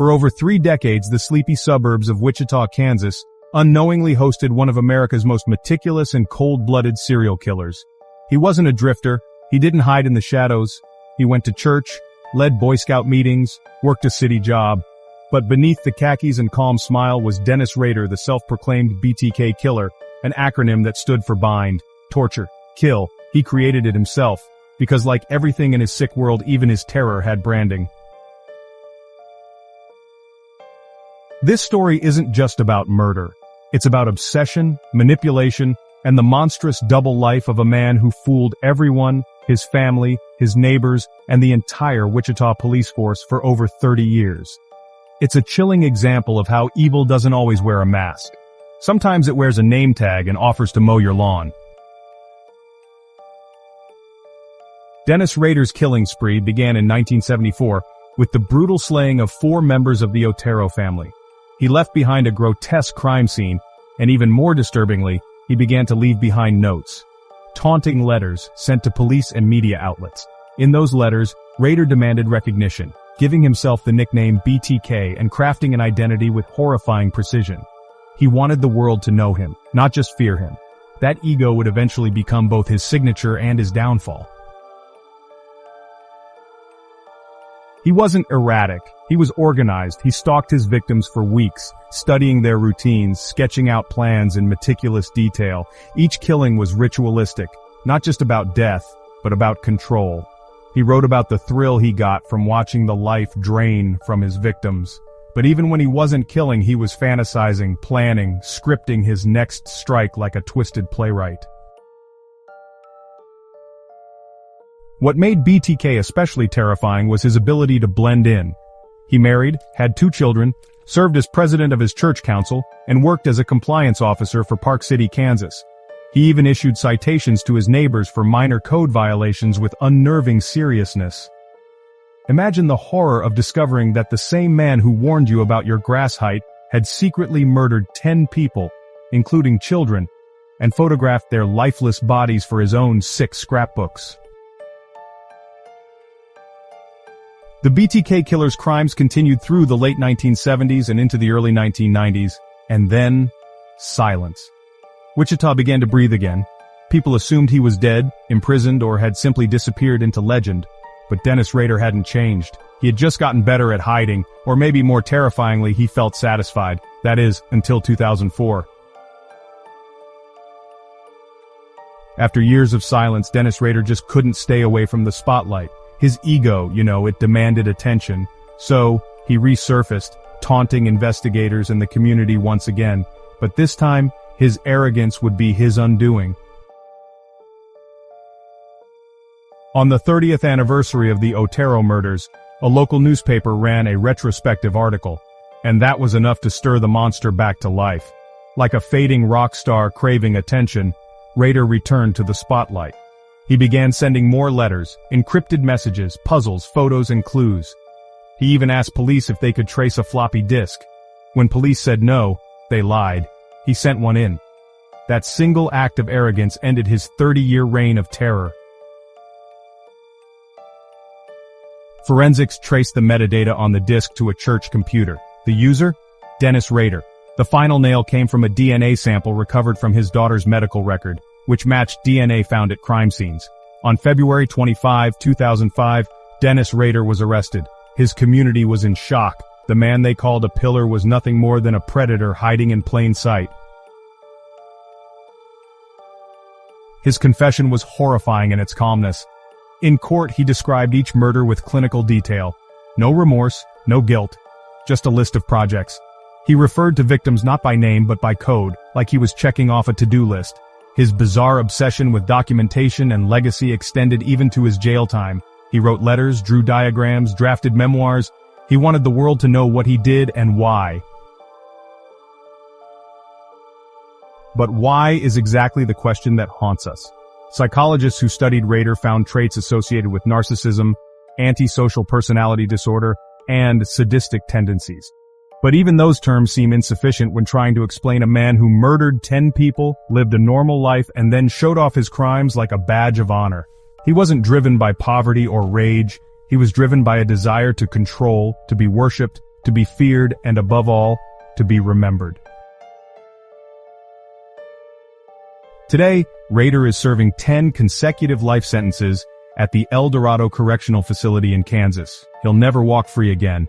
For over 3 decades, the sleepy suburbs of Wichita, Kansas, unknowingly hosted one of America's most meticulous and cold-blooded serial killers. He wasn't a drifter, he didn't hide in the shadows, he went to church, led Boy Scout meetings, worked a city job. But beneath the khakis and calm smile was Dennis Rader, the self-proclaimed BTK Killer, an acronym that stood for bind, torture, kill. He created it himself, because like everything in his sick world, even his terror had branding. This story isn't just about murder. It's about obsession, manipulation, and the monstrous double life of a man who fooled everyone, his family, his neighbors, and the entire Wichita police force for over 30 years. It's a chilling example of how evil doesn't always wear a mask. Sometimes it wears a name tag and offers to mow your lawn. Dennis Rader's killing spree began in 1974 with the brutal slaying of 4 members of the Otero family. He left behind a grotesque crime scene, and even more disturbingly, he began to leave behind notes. Taunting letters sent to police and media outlets. In those letters, Rader demanded recognition, giving himself the nickname BTK and crafting an identity with horrifying precision. He wanted the world to know him, not just fear him. That ego would eventually become both his signature and his downfall. He wasn't erratic, he was organized. He stalked his victims for weeks, studying their routines, sketching out plans in meticulous detail. Each killing was ritualistic, not just about death, but about control. He wrote about the thrill he got from watching the life drain from his victims. But even when he wasn't killing, he was fantasizing, planning, scripting his next strike like a twisted playwright. What made BTK especially terrifying was his ability to blend in. He married, had 2 children, served as president of his church council, and worked as a compliance officer for Park City, Kansas. He even issued citations to his neighbors for minor code violations with unnerving seriousness. Imagine the horror of discovering that the same man who warned you about your grass height had secretly murdered 10 people, including children, and photographed their lifeless bodies for his own sick scrapbooks. The BTK Killer's crimes continued through the late 1970s and into the early 1990s, and then, silence. Wichita began to breathe again. People assumed he was dead, imprisoned, or had simply disappeared into legend. But Dennis Rader hadn't changed. He had just gotten better at hiding, or maybe more terrifyingly, he felt satisfied. That is, until 2004. After years of silence, Dennis Rader just couldn't stay away from the spotlight. His ego, it demanded attention. So, he resurfaced, taunting investigators and the community once again. But this time, his arrogance would be his undoing. On the 30th anniversary of the Otero murders, a local newspaper ran a retrospective article. And that was enough to stir the monster back to life. Like a fading rock star craving attention, Rader returned to the spotlight. He began sending more letters, encrypted messages, puzzles, photos, and clues. He even asked police if they could trace a floppy disk. When police said no, they lied. He sent one in. That single act of arrogance ended his 30-year reign of terror. Forensics traced the metadata on the disk to a church computer. The user? Dennis Rader. The final nail came from a DNA sample recovered from his daughter's medical record, which matched DNA found at crime scenes. On February 25, 2005, Dennis Rader was arrested. His community was in shock. The man they called a pillar was nothing more than a predator hiding in plain sight. His confession was horrifying in its calmness. In court, he described each murder with clinical detail. No remorse, no guilt, just a list of projects. He referred to victims not by name but by code, like he was checking off a to-do list. His bizarre obsession with documentation and legacy extended even to his jail time. He wrote letters, drew diagrams, drafted memoirs. He wanted the world to know what he did and why. But why is exactly the question that haunts us. Psychologists who studied Rader found traits associated with narcissism, antisocial personality disorder, and sadistic tendencies. But even those terms seem insufficient when trying to explain a man who murdered 10 people, lived a normal life, and then showed off his crimes like a badge of honor. He wasn't driven by poverty or rage. He was driven by a desire to control, to be worshipped, to be feared, and above all, to be remembered. Today, Rader is serving 10 consecutive life sentences at the El Dorado Correctional Facility in Kansas. He'll never walk free again.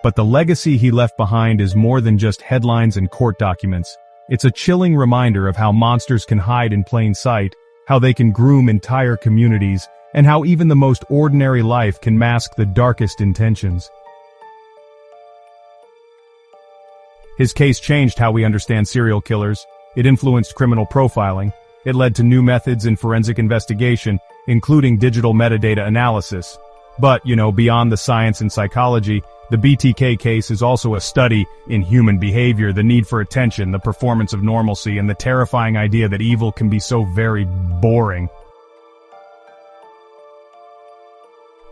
But the legacy he left behind is more than just headlines and court documents. It's a chilling reminder of how monsters can hide in plain sight, how they can groom entire communities, and how even the most ordinary life can mask the darkest intentions. His case changed how we understand serial killers. It influenced criminal profiling. It led to new methods in forensic investigation, including digital metadata analysis. But, beyond the science and psychology, the BTK case is also a study in human behavior, the need for attention, the performance of normalcy, and the terrifying idea that evil can be so very boring.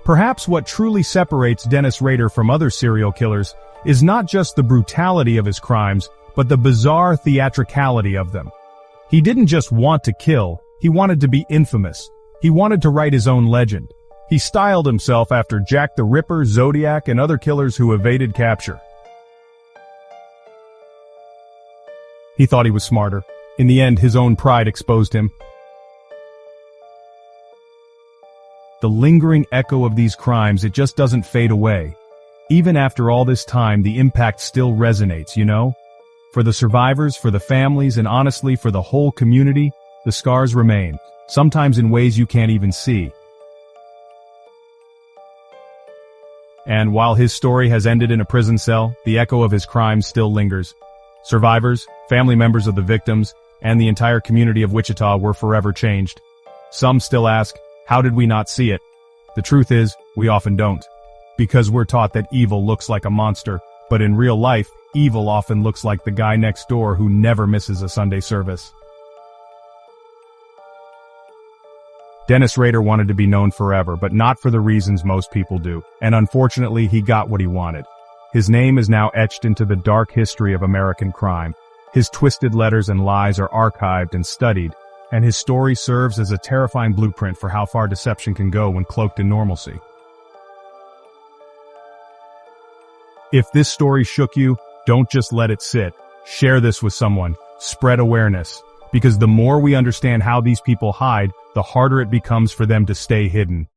Perhaps what truly separates Dennis Rader from other serial killers is not just the brutality of his crimes, but the bizarre theatricality of them. He didn't just want to kill, he wanted to be infamous. He wanted to write his own legend. He styled himself after Jack the Ripper, Zodiac, and other killers who evaded capture. He thought he was smarter. In the end, his own pride exposed him. The lingering echo of these crimes, it just doesn't fade away. Even after all this time, the impact still resonates, For the survivors, for the families, and honestly, for the whole community, the scars remain, sometimes in ways you can't even see. And while his story has ended in a prison cell, the echo of his crimes still lingers. Survivors, family members of the victims, and the entire community of Wichita were forever changed. Some still ask, how did we not see it? The truth is, we often don't. Because we're taught that evil looks like a monster, but in real life, evil often looks like the guy next door who never misses a Sunday service. Dennis Rader wanted to be known forever, but not for the reasons most people do, and unfortunately he got what he wanted. His name is now etched into the dark history of American crime. His twisted letters and lies are archived and studied, and his story serves as a terrifying blueprint for how far deception can go when cloaked in normalcy. If this story shook you, don't just let it sit. Share this with someone. Spread awareness. Because the more we understand how these people hide, the harder it becomes for them to stay hidden.